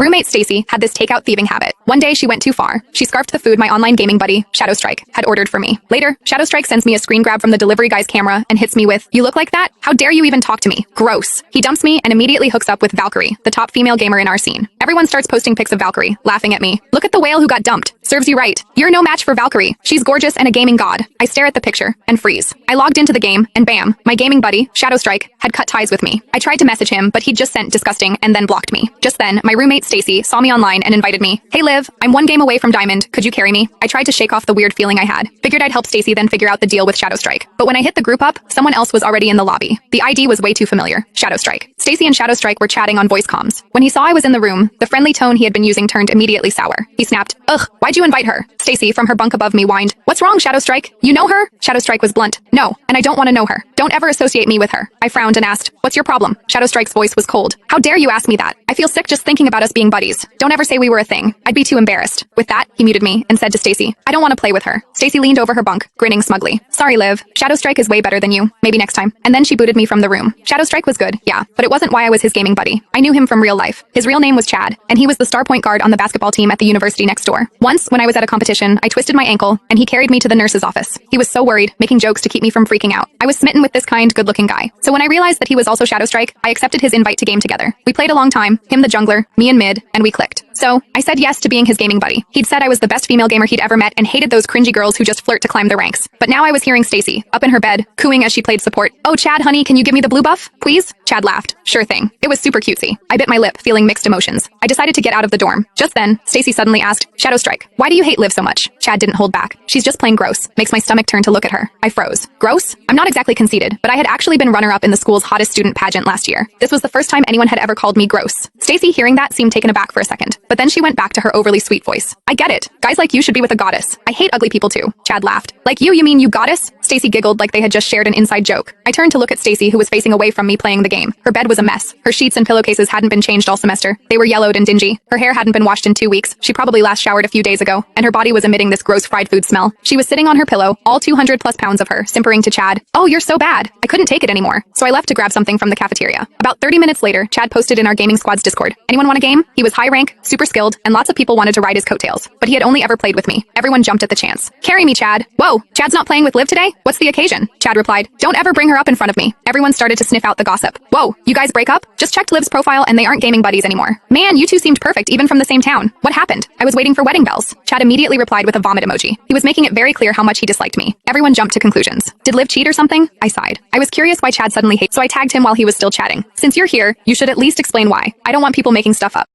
Roommate Stacy had this takeout thieving habit. One day she went too far. She scarfed the food my online gaming buddy, Shadowstrike, had ordered for me. Later, Shadowstrike sends me a screen grab from the delivery guy's camera and hits me with, "You look like that? How dare you even talk to me? Gross." He dumps me and immediately hooks up with Valkyrie, the top female gamer in our scene. Everyone starts posting pics of Valkyrie, laughing at me. "Look at the whale who got dumped. Serves you right. You're no match for Valkyrie. She's gorgeous and a gaming god." I stare at the picture and freeze. I logged into the game and bam, my gaming buddy, Shadowstrike, had cut ties with me. I tried to message him, but he just sent disgusting and then blocked me. Just then, my roommate Stacy saw me online and invited me. "Hey Liv, I'm one game away from Diamond. Could you carry me?" I tried to shake off the weird feeling I had. Figured I'd help Stacy then figure out the deal with Shadowstrike. But when I hit the group up, someone else was already in the lobby. The ID was way too familiar. Shadowstrike. Stacy and Shadowstrike were chatting on voice comms. When he saw I was in the room, the friendly tone he had been using turned immediately sour. He snapped, "Ugh, why'd you invite her?" Stacy from her bunk above me whined, "What's wrong, Shadowstrike? You know her?" Shadowstrike was blunt. "No, and I don't want to know her. Don't ever associate me with her." I frowned and asked, "What's your problem?" Shadowstrike's voice was cold. "How dare you ask me that? I feel sick just thinking about us being buddies. Don't ever say we were a thing. I'd be too embarrassed." With that, he muted me and said to Stacy, "I don't want to play with her." Stacy leaned over her bunk, grinning smugly. "Sorry, Liv. Shadowstrike is way better than you. Maybe next time." And then she booted me from the room. Shadowstrike was good, yeah, but it wasn't why I was his gaming buddy. I knew him from real life. His real name was Chad, and he was the star point guard on the basketball team at the university next door. Once, when I was at a competition, I twisted my ankle, and he carried me to the nurse's office. He was so worried, making jokes to keep me from freaking out. I was smitten with this kind, good-looking guy. So when I realized that he was also Shadowstrike, I accepted his invite to game together. We played a long time, him the jungler, me in mid, and we clicked. So, I said yes to being his gaming buddy. He'd said I was the best female gamer he'd ever met and hated those cringy girls who just flirt to climb the ranks. But now I was hearing Stacy, up in her bed, cooing as she played support. "Oh, Chad, honey, can you give me the blue buff, please?" Chad laughed. "Sure thing." It was super cutesy. I bit my lip, feeling mixed emotions. I decided to get out of the dorm. Just then, Stacy suddenly asked, "Shadowstrike, why do you hate Liv so much?" Chad didn't hold back. "She's just plain gross." Makes my stomach turn to look at her. I froze. Gross? I'm not exactly conceited, but I had actually been runner-up in the school's hottest student pageant last year. This was the first time anyone had ever called me gross. Stacy, hearing that, seemed taken aback for a second, but then she went back to her overly sweet voice. "I get it. Guys like you should be with a goddess. I hate ugly people too." Chad laughed. "Like you mean you goddess?" Stacy giggled like they had just shared an inside joke. I turned to look at Stacy, who was facing away from me playing the game. Her bed was a mess. Her sheets and pillowcases hadn't been changed all semester. They were yellowed and dingy. Her hair hadn't been washed in 2 weeks. She probably last showered a few days ago, and her body was emitting this gross fried food smell. She was sitting on her pillow, all 200 plus pounds of her, simpering to Chad, "Oh, you're so bad." I couldn't take it anymore, so I left to grab something from the cafeteria. About 30 minutes later, Chad posted in our gaming squad's Discord, "Anyone want a game?" He was high rank, super skilled, and lots of people wanted to ride his coattails, but he had only ever played with me. Everyone jumped at the chance. "Carry me, Chad." "Whoa, Chad's not playing with Liv today? What's the occasion?" Chad replied, "Don't ever bring her up in front of me." Everyone started to sniff out the gossip. "Whoa, you guys break up? Just checked Liv's profile and they aren't gaming buddies anymore. Man, you two seemed perfect even from the same town. What happened?" "I was waiting for wedding bells." Chad immediately replied with a vomit emoji. He was making it very clear how much he disliked me. Everyone jumped to conclusions. Did Liv cheat or something? I sighed. I was curious why Chad suddenly hated, so I tagged him while he was still chatting. "Since you're here, you should at least explain why. I don't want people making stuff up."